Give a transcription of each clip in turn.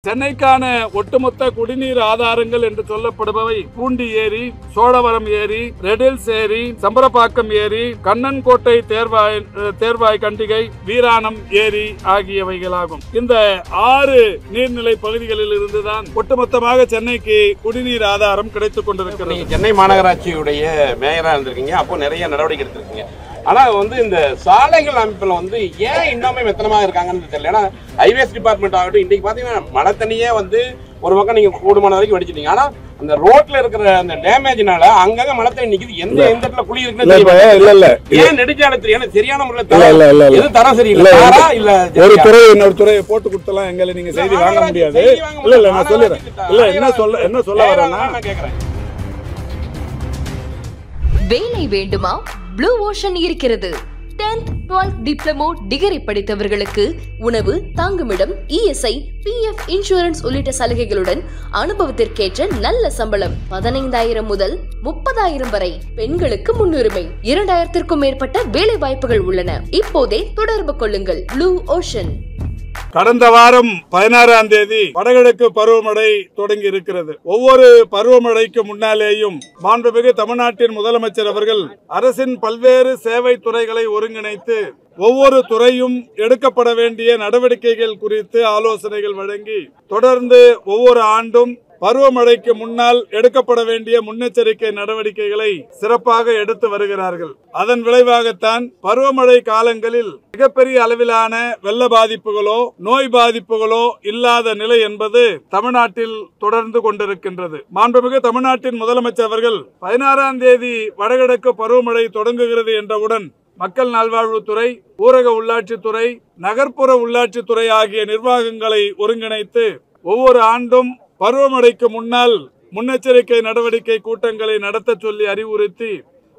சென்னைக்கான ஒட்டுமொத்த குடிநீர் ஆதாரங்கள் என்று சொல்லப்படுபவை பூண்டி ஏரி, சோழவரம் ஏரி, ரெடில்ஸ் ஏரி, சம்பரப்பாக்கம் ஏரி, கண்ணன்கோட்டை தேர்வாய் கண்டிகை, வீராணம் ஏரி ஆகியவைகளாகும். இந்த 6 நீர்நிலை பகுதிகளில் இருந்துதான் ஒட்டுமொத்தமாக சென்னைக்கு குடிநீர் ஆதாரம் கிடைத்துக் கொண்டிருக்கிறது. சென்னை மாநகராட்சியுடைய மேயரா இருந்திருக்கீங்க, அப்போ நிறைய நடவடிக்கை எடுத்திருக்கீங்க. ஆனா இந்த சாலைகள் அமைப்புல ஏன் இன்னுமே மெத்தனமா இருக்காங்கன்னு தெரியல. ஏன்னா ஹைவேஸ் டிபார்ட்மெண்ட் ஆகட்டும், இன்னைக்கு பாத்தீங்கன்னா மழை தண்ணியே ஒரு பக்கம் நீங்க கூடுமான வரைக்கும் வடிச்சிட்டீங்க. ஆனா அந்த ரோட்ல இருக்கிற அந்த டேமேஜ்னால அங்கங்க மழை தண்ணி நிக்குது. எந்த இடத்துல குழி இருக்குன்னு ஏன் நெடுஞ்சாலை தெரியும் சரியான முறையில் எது தரம் சரியில்லை. ஒரு துறை இன்னொரு துறையை போட்டு கொடுத்தலாம் எங்களை நீங்க செய்தி வாங்க முடியாது. இல்ல நான் சொல்லுறேன். இல்ல என்ன சொல்ல வரேன்னா கேக்குறேன். வேலை வேண்டுமா? ப்ளூ ஓஷன் இருக்கிறது. 10th 12th டிப்ளமோ டிகிரி படித்தவர்களுக்கு உணவு, தங்குமிடம், ESI, PF இன்சூரன்ஸ் உள்ளிட்ட சலுகைகளுடன் அனுபவத்திற்கேற்ற நல்ல சம்பளம் 15,000 முதல் 30,000 வரை. பெண்களுக்கு முன்னுரிமை. 2,000க்கும் மேற்பட்ட வேலை வாய்ப்புகள் உள்ளன. இப்போதே தொடர்பு கொள்ளுங்கள். Blue ocean. கடந்த வாரம் 16ஆம் தேதி வடகிழக்கு பருவமழை தொடங்கி இருக்கிறது. ஒவ்வொரு பருவமழைக்கு முன்னாலேயும் மாண்புமிகு தமிழ்நாட்டின் முதலமைச்சர் அவர்கள் அரசின் பல்வேறு சேவை துறைகளை ஒருங்கிணைத்து ஒவ்வொரு துறையும் எடுக்கப்பட வேண்டிய நடவடிக்கைகள் குறித்து ஆலோசனைகள் வழங்கி தொடர்ந்து ஒவ்வொரு ஆண்டும் பருவமழைக்கு முன்னால் எடுக்கப்பட வேண்டிய முன்னெச்சரிக்கை நடவடிக்கைகளை சிறப்பாக எடுத்து வருகிறார்கள். அதன் விளைவாகத்தான் பருவமழை காலங்களில் மிகப்பெரிய அளவிலான வெள்ள பாதிப்புகளோ நோய் பாதிப்புகளோ இல்லாத நிலை என்பது தமிழ்நாட்டில் தொடர்ந்து கொண்டிருக்கின்றது. மாண்புமிகு தமிழ்நாட்டின் முதலமைச்சர் அவர்கள் 16ஆம் தேதி வடகிழக்கு பருவமழை தொடங்குகிறது என்றவுடன் மக்கள் நல்வாழ்வுத்துறை, ஊரக உள்ளாட்சித்துறை, நகர்ப்புற உள்ளாட்சித்துறை ஆகிய நிர்வாகங்களை ஒருங்கிணைத்து ஒவ்வொரு ஆண்டும் பருவமழைக்கு முன்னால் முன்னெச்சரிக்கை நடவடிக்கை கூட்டங்களை நடத்த சொல்லி அறிவுறுத்தி,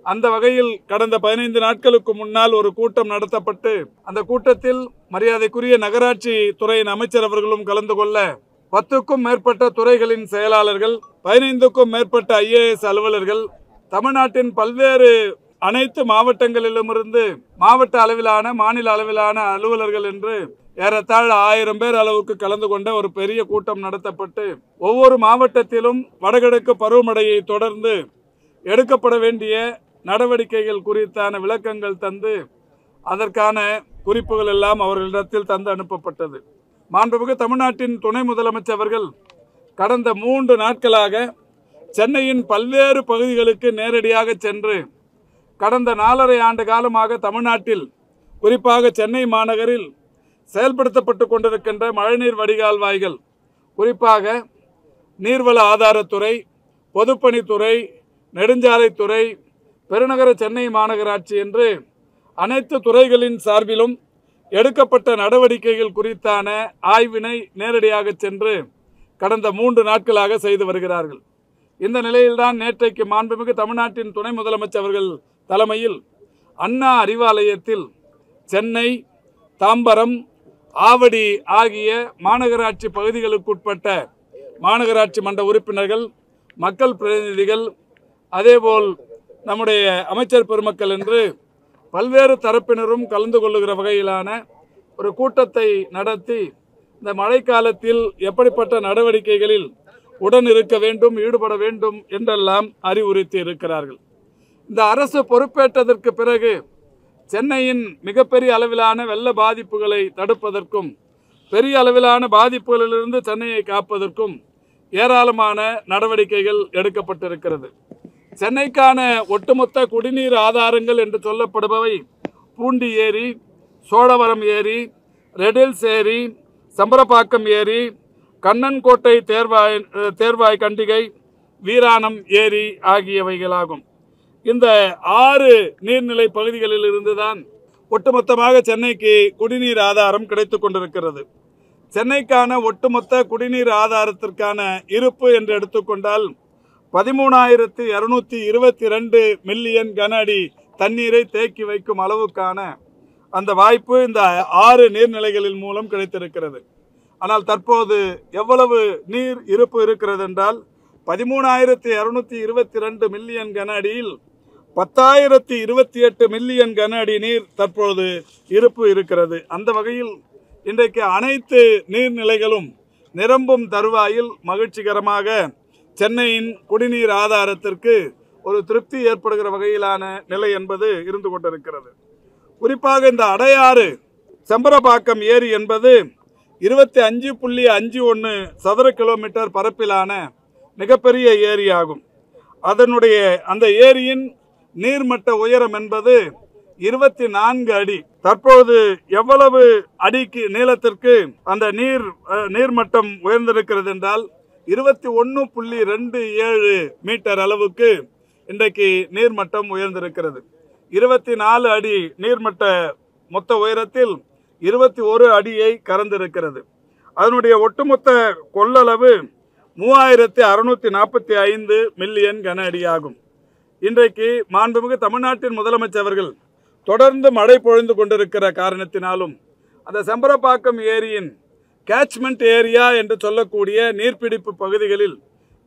அந்த வகையில் கடந்த 15 நாட்களுக்கு முன்னால் ஒரு கூட்டம் நடத்தப்பட்டு அந்த கூட்டத்தில் மரியாதைக்குரிய நகராட்சி துறையின் அமைச்சர் அவர்களும் கலந்து கொள்ள 10க்கும் மேற்பட்ட துறைகளின் செயலாளர்கள், 15க்கும் மேற்பட்ட IAS அலுவலர்கள், தமிழ்நாட்டின் பல்வேறு அனைத்து மாவட்டங்களிலுமிருந்து மாவட்ட அளவிலான, மாநில அளவிலான அலுவலர்கள் என்று ஏறத்தாழ 1000 பேர் அளவுக்கு கலந்து கொண்ட ஒரு பெரிய கூட்டம் நடத்தப்பட்டு ஒவ்வொரு மாவட்டத்திலும் வடகிழக்கு பருவமழையை தொடர்ந்து எடுக்கப்பட வேண்டிய நடவடிக்கைகள் குறித்தான விளக்கங்கள் தந்து அதற்கான குறிப்புகள் எல்லாம் அவர்களிடத்தில் தந்து அனுப்பப்பட்டது. மாண்புமிகு தமிழ்நாட்டின் துணை முதலமைச்சர் அவர்கள் கடந்த 3 நாட்களாக சென்னையின் பல்வேறு பகுதிகளுக்கு நேரடியாக சென்று கடந்த 4.5 ஆண்டு காலமாக தமிழ்நாட்டில் குறிப்பாக சென்னை மாநகரில் செயல்படுத்தப்பட்டு கொண்டிருக்கின்ற மழைநீர் வடிகால் வாய்கள், குறிப்பாக நீர்வள ஆதாரத்துறை, பொதுப்பணித்துறை, நெடுஞ்சாலைத்துறை, பெருநகர சென்னை மாநகராட்சி என்று அனைத்து துறைகளின் சார்பிலும் எடுக்கப்பட்ட நடவடிக்கைகள் குறித்தான ஆய்வினை நேரடியாக சென்று கடந்த 3 நாட்களாக செய்து வருகிறார்கள். இந்த நிலையில்தான் நேற்றைக்கு மாண்புமிகு தமிழ்நாட்டின் துணை முதலமைச்சர் அவர்கள் தலைமையில் அண்ணா அறிவாலயத்தில் சென்னை, தாம்பரம், ஆவடி ஆகிய மாநகராட்சி பகுதிகளுக்குட்பட்ட மாநகராட்சி மன்ற உறுப்பினர்கள், மக்கள் பிரதிநிதிகள், அதேபோல் நம்முடைய அமைச்சர் பெருமக்கள் என்று பல்வேறு தரப்பினரும் கலந்து கொள்ளுகிற வகையிலான ஒரு கூட்டத்தை நடத்தி இந்த மழைக்காலத்தில் எப்படிப்பட்ட நடவடிக்கைகளில் உடன் இருக்க வேண்டும், ஈடுபட வேண்டும் என்றெல்லாம் அறிவுறுத்தி இருக்கிறார்கள். இந்த அரசு பொறுப்பேற்றதற்கு பிறகு சென்னையின் மிகப்பெரிய அளவிலான வெள்ள பாதிப்புகளை தடுப்பதற்கும் பெரிய அளவிலான பாதிப்புகளிலிருந்து சென்னையை காப்பதற்கும் ஏராளமான நடவடிக்கைகள் எடுக்கப்பட்டிருக்கிறது. சென்னைக்கான ஒட்டுமொத்த குடிநீர் ஆதாரங்கள் என்று சொல்லப்படுபவை பூண்டி ஏரி, சோழவரம் ஏரி, ரெடில்ஸ் ஏரி, சம்பரப்பாக்கம் ஏரி, கண்ணன்கோட்டை தேர்வாய் கண்டிகை, வீராணம் ஏரி ஆகியவைகளாகும். இந்த 6 நீர்நிலை பகுதிகளில் இருந்துதான் ஒட்டுமொத்தமாக சென்னைக்கு குடிநீர் ஆதாரம் கிடைத்துக் கொண்டிருக்கிறது. சென்னைக்கான ஒட்டுமொத்த குடிநீர் ஆதாரத்திற்கான இருப்பு என்று எடுத்துக்கொண்டால் 13,222 மில்லியன் கன அடி தண்ணீரை தேக்கி வைக்கும் அளவுக்கான அந்த வாய்ப்பு இந்த 6 நீர்நிலைகளின் மூலம் கிடைத்திருக்கிறது. ஆனால் தற்போது எவ்வளவு நீர் இருப்பு இருக்கிறது என்றால் 13,222 மில்லியன் கன அடியில் 10,028 மில்லியன் கன அடி நீர் தற்போது இருப்பு இருக்கிறது. அந்த வகையில் இன்றைக்கு அனைத்து நீர்நிலைகளும் நிரம்பும் தருவாயில் மகிழ்ச்சிகரமாக சென்னையின் குடிநீர் ஆதாரத்திற்கு ஒரு திருப்தி ஏற்படுகிற வகையிலான நிலை என்பது இருந்து கொண்டிருக்கிறது. குறிப்பாக இந்த அடையாறு செம்பரப்பாக்கம் ஏரி என்பது 25.51 சதுர கிலோமீட்டர் பரப்பிலான மிகப்பெரிய ஏரி ஆகும். அதனுடைய அந்த ஏரியின் நீர்மட்ட உயரம் என்பது 24 அடி. தற்போது எவ்வளவு அடிக்கு நீளத்திற்கு அந்த நீர்மட்டம் உயர்ந்திருக்கிறது என்றால் 21.27 மீட்டர் அளவுக்கு இன்றைக்கு நீர்மட்டம் உயர்ந்திருக்கிறது. 24 அடி நீர்மட்ட மொத்த உயரத்தில் 21 அடியை கடந்திருக்கிறது. அதனுடைய ஒட்டுமொத்த கொள்ளளவு 3645 மில்லியன் கன அடி ஆகும். இன்றைக்கு மாண்புமிகு தமிழ்நாட்டின் முதலமைச்சர் அவர்கள் தொடர்ந்து மழை பொழிந்து கொண்டிருக்கிற காரணத்தினாலும் அந்த செம்பரப்பாக்கம் ஏரியின் கேட்ச்மெண்ட் ஏரியா என்று சொல்லக்கூடிய நீர்பிடிப்பு பகுதிகளில்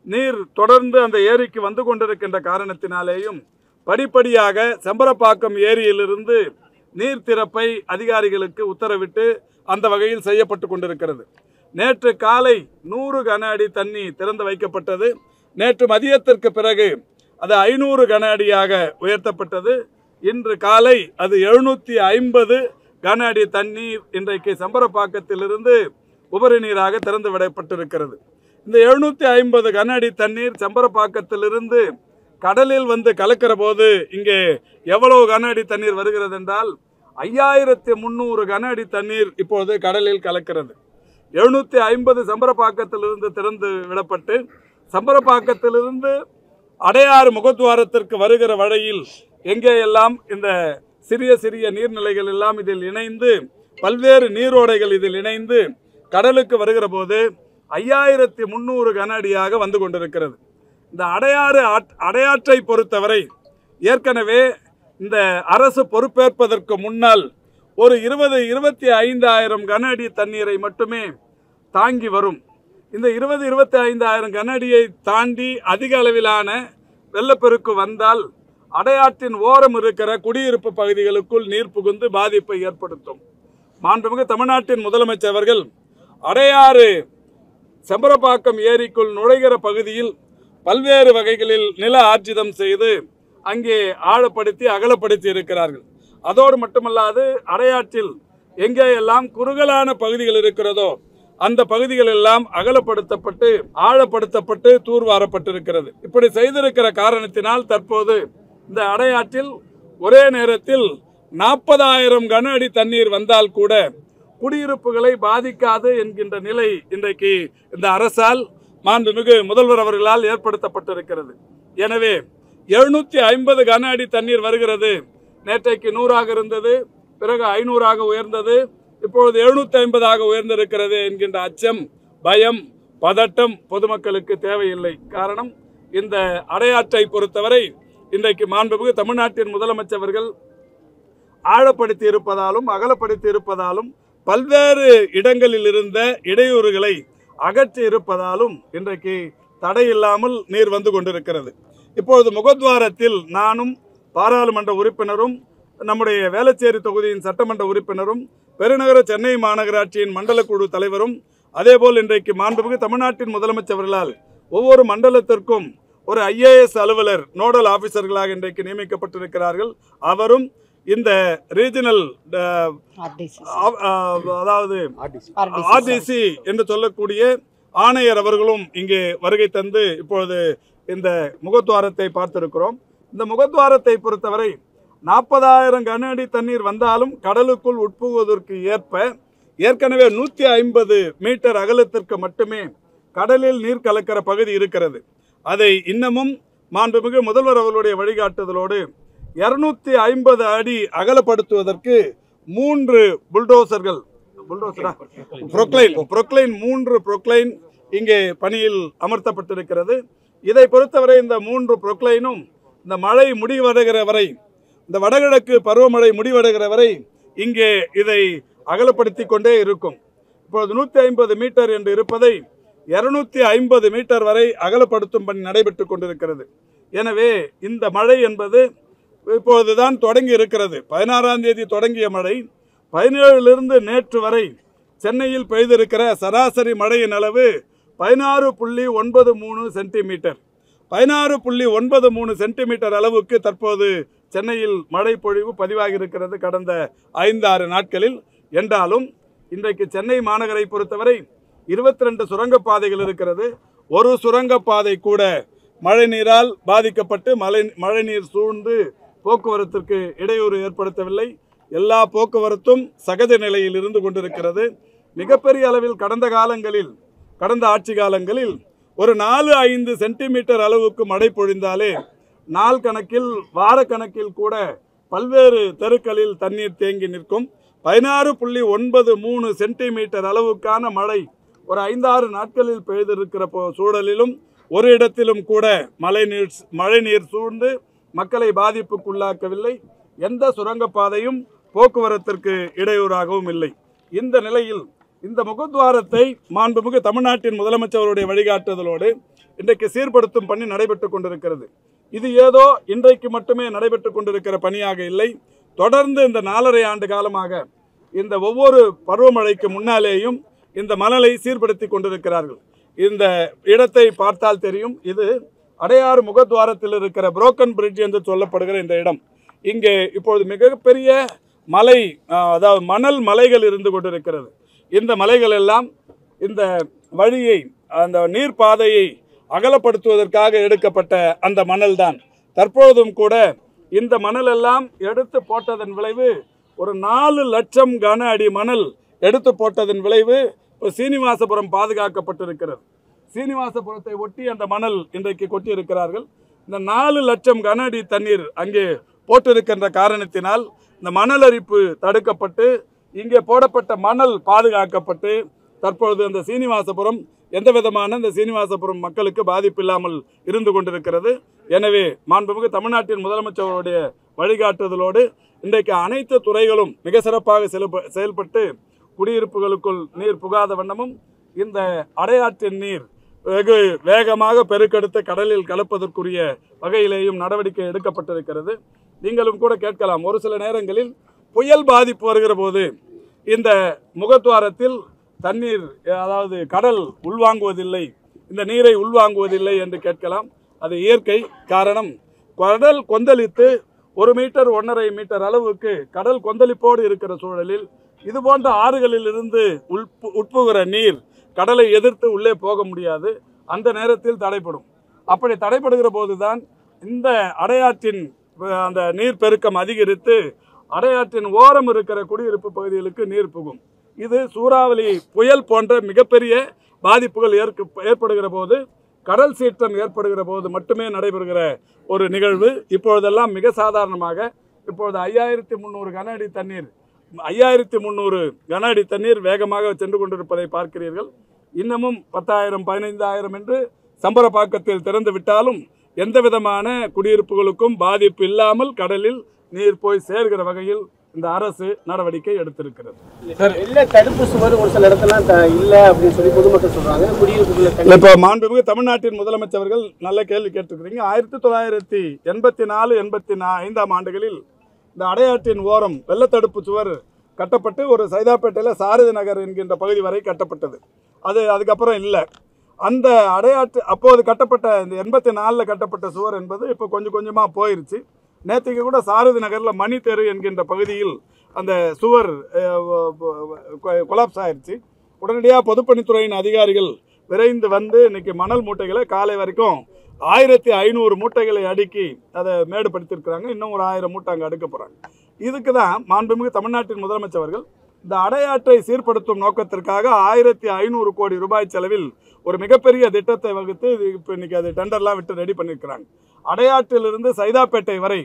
நீர் தொடர்ந்து அந்த ஏரிக்கு வந்து கொண்டிருக்கின்ற காரணத்தினாலேயும் படிப்படியாக செம்பரப்பாக்கம் ஏரியிலிருந்து நீர் திறப்பை அதிகாரிகளுக்கு உத்தரவிட்டு அந்த வகையில் செய்யப்பட்டு கொண்டிருக்கிறது. நேற்று காலை 100 கன அடி தண்ணி திறந்து வைக்கப்பட்டது. நேற்று மதியத்திற்கு பிறகு அது 500 கன அடியாக உயர்த்தப்பட்டது. இன்று காலை அது 750 கன அடி தண்ணீர் இன்றைக்கு செம்பரப்பாக்கத்திலிருந்து உபரி நீராக திறந்து விடப்பட்டிருக்கிறது. இந்த 750 கன அடி தண்ணீர் செம்பரப்பாக்கத்திலிருந்து கடலில் வந்து கலக்கிற போது இங்கே எவ்வளவு கன அடி தண்ணீர் வருகிறது என்றால் 5300 கன அடி தண்ணீர் இப்போது கடலில் கலக்கிறது. 750 செம்பரப்பாக்கத்திலிருந்து திறந்து விடப்பட்டு செம்பரப்பாக்கத்திலிருந்து அடையாறு முகத்துவாரத்திற்கு வருகிற வழியில் எங்கே எல்லாம் இந்த சிறிய சிறிய நீர்நிலைகள் எல்லாம் இதில் இணைந்து பல்வேறு நீரோடைகள் இதில் இணைந்து கடலுக்கு வருகிற போது 5300 கன அடியாக வந்து கொண்டிருக்கிறது. இந்த அடையாற்றை பொறுத்தவரை ஏற்கனவே இந்த அரசு பொறுப்பேற்பதற்கு முன்னால் ஒரு 25,000 கன அடி தண்ணீரை மட்டுமே தாங்கி வரும். இந்த 25,000 கன அடியை தாண்டி அதிக அளவிலான வெள்ளப்பெருக்கு வந்தால் அடையாற்றின் ஓரம் இருக்கிற குடியிருப்பு பகுதிகளுக்குள் நீர் புகுந்து பாதிப்பை ஏற்படுத்தும். மாண்புமிகு தமிழ்நாட்டின் முதலமைச்சர் அவர்கள் அடையாறு செம்பரப்பாக்கம் ஏரிக்குள் நுழைகிற பகுதியில் பல்வேறு வகைகளில் நில ஆர்ஜிதம் செய்து அங்கே ஆழப்படுத்தி அகலப்படுத்தி இருக்கிறார்கள். அதோடு மட்டுமல்லாது அடையாற்றில் எங்கே எல்லாம் குறுகலான பகுதிகள் இருக்கிறதோ அந்த பகுதிகள் எல்லாம் அகலப்படுத்தப்பட்டு ஆழப்படுத்தப்பட்டு தூர்வாரப்பட்டிருக்கிறது. இப்படி செய்திருக்கிற காரணத்தினால் தற்போது இந்த அடையாற்றில் ஒரே நேரத்தில் 40,000 கன அடி தண்ணீர் வந்தால் கூட குடியிருப்புகளை பாதிக்காது என்கின்ற நிலை இன்றைக்கு இந்த அரசால் மாண்புமிகு முதல்வர் அவர்களால் ஏற்படுத்தப்பட்டிருக்கிறது. எனவே 750 கன அடி தண்ணீர் வருகிறது. நேற்றைக்கு 100 இருந்தது, பிறகு 500 உயர்ந்தது, இப்பொழுது 750 உயர்ந்திருக்கிறது என்கின்ற அச்சம், பயம், பதட்டம் பொதுமக்களுக்கு தேவையில்லை. காரணம், இந்த அடையாற்றை பொறுத்தவரை இன்றைக்கு மாண்புமிகு தமிழ்நாட்டின் முதலமைச்சர் அவர்கள் ஆழப்படுத்தி இருப்பதாலும் அகலப்படுத்தி இருப்பதாலும் பல்வேறு இடங்களில் இருந்த இடையூறுகளை அகற்றி இருப்பதாலும் இன்றைக்கு தடையில்லாமல் நீர் வந்து கொண்டிருக்கிறது. இப்பொழுது முகத்வாரத்தில் நானும் பாராளுமன்ற உறுப்பினரும் நம்முடைய வேளச்சேரி தொகுதியின் சட்டமன்ற உறுப்பினரும் பெருநகர சென்னை மாநகராட்சியின் மண்டல குழு தலைவரும் அதேபோல் இன்றைக்கு மாண்புமிகு தமிழ்நாட்டின் முதலமைச்சர் அவர்களால் ஒவ்வொரு மண்டலத்திற்கும் ஒரு IAS அலுவலர் நோடல் ஆபீசர்களாக இன்றைக்கு நியமிக்கப்பட்டிருக்கிறார்கள். அவரும் இந்த ரீஜனல் அதாவது RDC என்று சொல்லக்கூடிய ஆணையர் அவர்களும் இங்கே வருகை தந்து இப்பொழுது இந்த முகத்வாரத்தை பார்த்திருக்கிறோம். இந்த முகத்வாரத்தை பொறுத்தவரை 40,000 கன அடி தண்ணீர் வந்தாலும் கடலுக்குள் உட்புகுவதற்கு ஏற்ப ஏற்கனவே 150 மீட்டர் அகலத்திற்கு மட்டுமே கடலில் நீர் கலக்கிற பகுதி இருக்கிறது. அதை இன்னமும் மாண்புமிகு முதல்வர் அவர்களுடைய வழிகாட்டுதலோடு 250 அடி அகலப்படுத்துவதற்கு 3 புல்டோசர்கள் புரோக்ளைன் இங்கே பணியில் அமர்த்தப்பட்டிருக்கிறது. இதை பொறுத்தவரை இந்த 3 புரோக்ளைனும் இந்த மழை முடிவடைகிற வரை, இந்த வடகிழக்கு பருவமழை முடிவடைகிற வரை இங்கே இதை அகலப்படுத்தி கொண்டே இருக்கும். இப்பொழுது 150 மீட்டர் என்று இருப்பதை 250 மீட்டர் வரை அகலப்படுத்தும் பணி நடைபெற்றுக் கொண்டிருக்கிறது. எனவே இந்த மழை என்பது இப்பொழுதுதான் தொடங்கி இருக்கிறது. 16ஆம் தேதி தொடங்கிய மழை 17லிருந்து நேற்று வரை சென்னையில் பெய்திருக்கிற சராசரி மழையின் அளவு 16.93 சென்டிமீட்டர். 16.93 சென்டிமீட்டர் அளவுக்கு தற்போது சென்னையில் மழை பொழிவு பதிவாகி இருக்கிறது கடந்த 5-6 நாட்களில். என்றாலும் இன்றைக்கு சென்னை மாநகரை பொறுத்தவரை 22 சுரங்கப்பாதைகள் இருக்கிறது. ஒரு சுரங்கப்பாதை கூட மழை நீரால் பாதிக்கப்பட்டு மழைநீர் சூழ்ந்து போக்குவரத்திற்கு இடையூறு ஏற்படுத்தவில்லை. எல்லா போக்குவரத்தும் சகஜ நிலையில் இருந்து கொண்டிருக்கிறது. மிகப்பெரிய அளவில் கடந்த ஆட்சி காலங்களில் ஒரு 4-5 சென்டிமீட்டர் அளவுக்கு மழை பொழிந்தாலே நாள் கணக்கில் வார கணக்கில் கூட பல்வேறு தெருக்களில் தண்ணீர் தேங்கி நிற்கும். 16.93 சென்டிமீட்டர் அளவுக்கான மழை ஒரு 5-6 நாட்களில் பெய்திருக்கிற சூழலிலும் ஒரு இடத்திலும் கூட மழைநீர் சூழ்ந்து மக்களை பாதிப்புக்குள்ளாக்கவில்லை. எந்த சுரங்கப்பாதையும் போக்குவரத்திற்கு இடையூறாகவும் இல்லை. இந்த நிலையில் இந்த முகத்வாரத்தை மாண்புமிகு தமிழ்நாட்டின் முதலமைச்சருடைய வழிகாட்டுதலோடு இன்றைக்கு சீர்படுத்தும் பணி நடைபெற்றுக் கொண்டிருக்கிறது. இது ஏதோ இன்றைக்கு மட்டுமே நடைபெற்றுக் கொண்டிருக்கிற பணியாக இல்லை. தொடர்ந்து இந்த 4.5 ஆண்டு காலமாக இந்த ஒவ்வொரு பருவமழைக்கு முன்னாலேயும் இந்த மணலை சீர்படுத்தி கொண்டிருக்கிறார்கள். இந்த இடத்தை பார்த்தால் தெரியும். இது அடையாறு முகத்வாரத்தில் இருக்கிற புரோக்கன் பிரிட்ஜ் என்று சொல்லப்படுகிற இந்த இடம். இங்கே இப்பொழுது மிகப்பெரிய மலை, அதாவது மணல் மலைகள் இருந்து கொண்டிருக்கிறது. இந்த மலைகள் எல்லாம் இந்த வழியை, அந்த நீர்ப்பாதையை அகலப்படுத்துவதற்காக எடுக்கப்பட்ட அந்த மணல் தான். தற்பொழுதும் கூட இந்த மணல் எல்லாம் எடுத்து போட்டதன் விளைவு ஒரு 4 லட்சம் கன அடி மணல் எடுத்து போட்டதன் விளைவு சீனிவாசபுரம் பாதுகாக்கப்பட்டிருக்கிறது. சீனிவாசபுரத்தை ஒட்டி அந்த மணல் இன்றைக்கு கொட்டியிருக்கிறார்கள். இந்த 4 லட்சம் கன அடி தண்ணீர் அங்கே போட்டிருக்கின்ற காரணத்தினால் இந்த மணல் அரிப்பு தடுக்கப்பட்டு இங்கே போடப்பட்ட மணல் பாதுகாக்கப்பட்டு தற்பொழுது அந்த சீனிவாசபுரம் எந்த விதமான இந்த சீனிவாசபுரம் மக்களுக்கு பாதிப்பு இல்லாமல் இருந்து கொண்டிருக்கிறது. எனவே மாண்புமிகு தமிழ்நாட்டின் முதலமைச்சருடைய வழிகாட்டுதலோடு இன்றைக்கு அனைத்து துறைகளும் மிக சிறப்பாக செயல்பட்டு குடியிருப்புகளுக்குள் நீர் புகாத வண்ணமும் இந்த அடையாற்றின் நீர் வெகு வேகமாக பெருக்கெடுத்து கடலில் கலப்பதற்குரிய வகையிலேயும் நடவடிக்கை எடுக்கப்பட்டிருக்கிறது. நீங்களும் கூட கேட்கலாம், ஒரு சில நேரங்களில் புயல் பாதிப்பு வருகிற போது இந்த முகத்வாரத்தில் தண்ணீர், அதாவது கடல் உள்வாங்குவதில்லை, இந்த நீரை உள்வாங்குவதில்லை என்று கேட்கலாம். அது இயற்கை காரணம். கடல் கொந்தளித்து 1 மீட்டர் 1.5 மீட்டர் அளவுக்கு கடல் கொந்தளிப்போடு இருக்கிற சூழலில் இது போன்ற ஆறுகளில் இருந்து உட்புகிற நீர் கடலை எதிர்த்து உள்ளே போக முடியாது. அந்த நேரத்தில் தடைப்படும். அப்படி தடைப்படுகிற போதுதான் இந்த அடையாற்றின் அந்த நீர் பெருக்கம் அதிகரித்து அடையாற்றின் ஓரம் இருக்கிற குடியிருப்பு பகுதிகளுக்கு நீர் புகும். இது சூறாவளி புயல் போன்ற மிகப்பெரிய பாதிப்புகள் ஏற்படுகிற போது, கடல் சீற்றம் ஏற்படுகிற போது மட்டுமே நடைபெறுகிற ஒரு நிகழ்வு. இப்பொழுதெல்லாம் மிக சாதாரணமாக இப்பொழுது 5300 கன அடி தண்ணீர் 5300 கன அடி தண்ணீர் வேகமாக சென்று கொண்டிருப்பதை பார்க்கிறீர்கள். இன்னமும் 10,000 15,000 என்று சம்பரப்பாக்கத்தில் திறந்து விட்டாலும் எந்த விதமான குடியிருப்புகளுக்கும் பாதிப்பு இல்லாமல் கடலில் நீர் போய் சேர்கிற வகையில் இந்த அரசு நடவடிக்கை எடுத்திருக்கிறது. தடுப்பு சுவர் ஒரு சில இடத்துல இல்லை அப்படின்னு சொல்லி பொதுமக்கள் சொல்றாங்க. குடியிருப்புகள் இப்போ மாண்புமிகு தமிழ்நாட்டின் முதலமைச்சர்கள் நல்ல கேள்வி கேட்டிருக்கிறீங்க. 1984 85ஆம் ஆண்டுகளில் இந்த அடையாற்றின் ஓரம் வெள்ளத்தடுப்பு சுவர் கட்டப்பட்டு ஒரு சைதாப்பேட்டையில் சாரதி நகர் என்கின்ற பகுதி வரை கட்டப்பட்டது. அதுக்கப்புறம் இல்லை. அந்த அடையாற்று அப்போது கட்டப்பட்ட இந்த 84 கட்டப்பட்ட சுவர் என்பது இப்போ கொஞ்சம் கொஞ்சமாக போயிருச்சு. நேற்றுக்கு கூட சாரதி நகரில் மணி தெரு என்கின்ற பகுதியில் அந்த சுவர் கொலாப்ஸ் ஆயிடுச்சு. உடனடியாக பொதுப்பணித்துறையின் அதிகாரிகள் விரைந்து வந்து இன்னைக்கு மணல் மூட்டைகளை காலை வரைக்கும் 1500 மூட்டைகளை அடுக்கி அதை மேடுபடுத்தியிருக்கிறாங்க. இன்னும் ஒரு 1000 மூட்டை அங்கே அடுக்க போகிறாங்க. இதுக்கு தான் மாண்புமிகு தமிழ்நாட்டின் முதலமைச்சர்கள் இந்த அடையாற்றை சீர்படுத்தும் நோக்கத்திற்காக 1500 கோடி ரூபாய் செலவில் ஒரு மிகப்பெரிய திட்டத்தை வகுத்து இப்போ இன்னைக்கு அது டெண்டர்லாம் விட்டு ரெடி பண்ணியிருக்கிறாங்க. அடையாற்றிலிருந்து சைதாப்பேட்டை வரை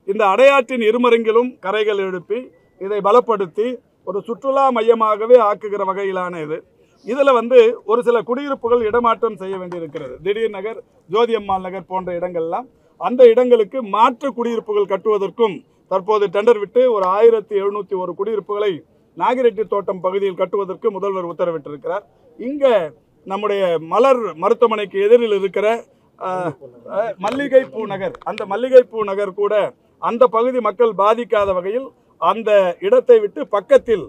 இந்த அடையாற்றின் இருமருங்கிலும் கரைகள் எழுப்பி இதை பலப்படுத்தி ஒரு சுற்றுலா மையமாகவே ஆக்குகிற வகையிலான இது. இதில் ஒரு சில குடியிருப்புகள் இடமாற்றம் செய்ய வேண்டியிருக்கிறது. திடீர் நகர், ஜோதியம்மாள் நகர் போன்ற இடங்கள்லாம் அந்த இடங்களுக்கு மாற்று குடியிருப்புகள் கட்டுவதற்கும் தற்போது டெண்டர் விட்டு ஒரு 1701 குடியிருப்புகளை நாகிரெட்டி தோட்டம் பகுதியில் கட்டுவதற்கு முதல்வர் உத்தரவிட்டிருக்கிறார். இங்கே நம்முடைய மலர் மருத்துவமனைக்கு எதிரில் இருக்கிற மல்லிகைப்பூ நகர், அந்த மல்லிகைப்பூ நகர் கூட அந்த பகுதி மக்கள் பாதிக்காத வகையில் அந்த இடத்தை விட்டு பக்கத்தில்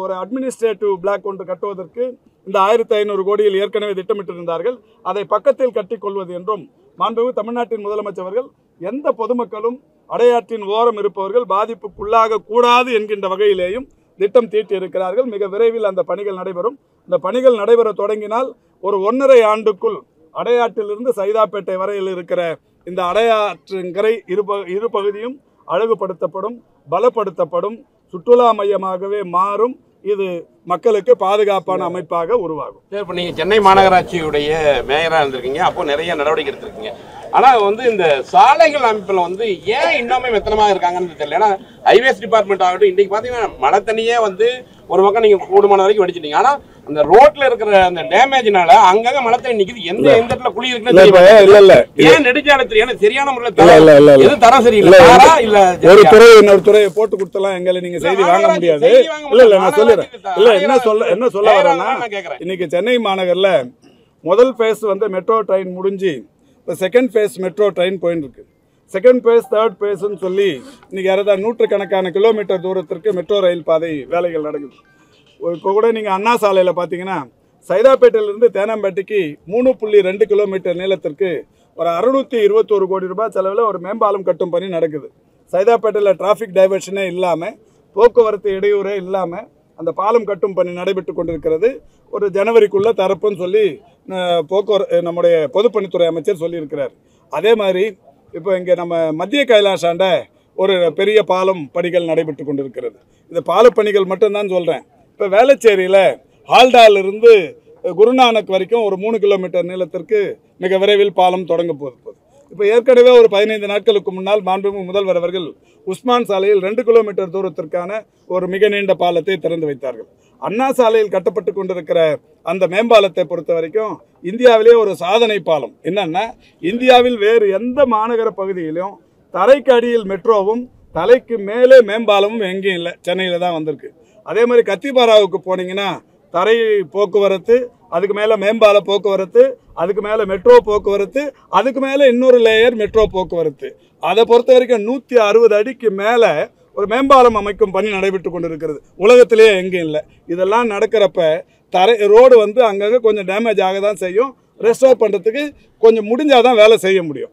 ஒரு அட்மினிஸ்ட்ரேட்டிவ் பிளாக் ஒன்று கட்டுவதற்கு இந்த 1500 கோடியில் ஏற்கனவே திட்டமிட்டிருந்தார்கள். அதை பக்கத்தில் கட்டிக்கொள்வது என்றும் மாண்புமிகு தமிழ்நாட்டின் முதலமைச்சர் அவர்கள் எந்த பொதுமக்களும் அடையாற்றின் ஓரம் இருப்பவர்கள் பாதிப்புக்குள்ளாக கூடாது என்கின்ற வகையிலேயும் திட்டம் தீட்டியிருக்கிறார்கள். மிக விரைவில் அந்த பணிகள் நடைபெறும். இந்த பணிகள் நடைபெற தொடங்கினால் ஒரு 1.5 ஆண்டுக்குள் அடையாற்றிலிருந்து சைதாப்பேட்டை வரையில் இருக்கிற இந்த அடையாற்றங்கரை இரு பகுதியும் அழகுபடுத்தப்படும், பலப்படுத்தப்படும், சுற்றுலா மையமாகவே மாறும். இது மக்களுக்கு பாதுகாப்பான அமைப்பாக உருவாகும். இப்போ நீங்கள் சென்னை மாநகராட்சியுடைய மேயராக இருந்திருக்கீங்க, அப்போ நிறைய நடவடிக்கை எடுத்திருக்கீங்க. ஆனால் வந்து இந்த சாலைகள் அமைப்பில் வந்து ஏன் இன்னுமே மெத்தனமாக இருக்காங்கன்னு தெரியல. ஏன்னா ஹைவேஸ் டிபார்ட்மெண்ட் ஆகட்டும், இன்றைக்கி பார்த்தீங்கன்னா மழை தண்ணியே வந்து ஒரு பக்கம் நீங்கள் கூடுமான வரைக்கும் வடிச்சிட்டீங்க. ஆனால் அந்த ரோட்ல இருக்கிற அந்த டேமேஜ்னால அங்கங்க மழை தண்ணி நிக்குது. எந்த இடத்துல குழி இருக்குன்னு ஏன் நெடுஞ்சாலை தெரியும் சரியான முறையில் எது தரம் சரியில்லை. ஒரு துறை இன்னொரு துறையை போட்டு கொடுத்தலாம் எங்களை நீங்க செய்தி வாங்க முடியாது. இல்ல நான் சொல்லுறேன். இல்ல என்ன சொல்ல வரேன்னா, இன்னைக்கு சென்னை மாநகர்ல முதல் ஃபேஸ் வந்து மெட்ரோ ட்ரெயின் முடிஞ்சு இப்போ செகண்ட் ஃபேஸ் மெட்ரோ ட்ரெயின் போயின்னு இருக்கு. செகண்ட் ஃபேஸ் தேர்ட் ஃபேஸ்ன்னு சொல்லி இன்னைக்கு யாராவது 100கணக்கான கிலோமீட்டர் தூரத்திற்கு மெட்ரோ ரயில் பாதை வேலைகள் நடக்குது. இப்போ கூட நீங்கள் அண்ணா சாலையில் பார்த்தீங்கன்னா சைதாப்பேட்டையிலிருந்து தேனாம்பேட்டைக்கு 3.2 கிலோமீட்டர் நீளத்திற்கு ஒரு 621 கோடி ரூபாய் செலவில் ஒரு மேம்பாலம் கட்டும் பணி நடக்குது. சைதாப்பேட்டையில் டிராஃபிக் டைவர்ஷனே இல்லாமல், போக்குவரத்து இடையூறே இல்லாமல் அந்த பாலம் கட்டும் பணி நடைபெற்று கொண்டிருக்கிறது. ஒரு ஜனவரிக்குள்ளே தரப்புன்னு சொல்லி நம்முடைய பொதுப்பணித்துறை அமைச்சர் சொல்லியிருக்கிறார். அதே மாதிரி இப்போ இங்கே நம்ம மத்திய கைலாஷாண்ட ஒரு பெரிய பாலம் பணிகள் நடைபெற்று கொண்டிருக்கிறது. இந்த பாலப்பணிகள் மட்டும்தான் சொல்கிறேன். இப்போ வேளச்சேரியில் ஹால்டாலிருந்து குருநானக் வரைக்கும் ஒரு 3 கிலோமீட்டர் நீளத்திற்கு மிக விரைவில் பாலம் தொடங்க போகுது. இப்போ ஏற்கனவே ஒரு 15 நாட்களுக்கு முன்னால் மாண்புமிகு முதல்வர் அவர்கள் உஸ்மான் சாலையில் 2 கிலோமீட்டர் தூரத்திற்கான ஒரு மிக நீண்ட பாலத்தை திறந்து வைத்தார்கள். அண்ணா சாலையில் கட்டப்பட்டு கொண்டிருக்கிற அந்த மேம்பாலத்தை பொறுத்த வரைக்கும் இந்தியாவிலே ஒரு சாதனை பாலம். என்னன்னா, இந்தியாவில் வேறு எந்த மாநகர பகுதியிலும் தரைக்கு அடியில் மெட்ரோவும் தலைக்கு மேலே மேம்பாலமும் எங்கேயும் இல்லை, சென்னையில் தான் வந்திருக்கு. அதே மாதிரி கத்திபாராவுக்கு போனீங்கன்னா தரை போக்குவரத்து, அதுக்கு மேலே மேம்பால போக்குவரத்து, அதுக்கு மேலே மெட்ரோ போக்குவரத்து, அதுக்கு மேலே இன்னொரு லேயர் மெட்ரோ போக்குவரத்து. அதை பொறுத்த வரைக்கும் 160 அடிக்கு மேலே ஒரு மேம்பாலம் அமைக்கும் பணி நடைபெற்று கொண்டிருக்கிறது. உலகத்திலேயே எங்கேயும் இல்லை. இதெல்லாம் நடக்கிறப்ப ரோடு வந்து அங்கங்கே கொஞ்சம் டேமேஜ் ஆக தான் செய்யும். ரெஸ்டோர் பண்ணுறதுக்கு கொஞ்சம் முடிஞ்சாதான் வேலை செய்ய முடியும்.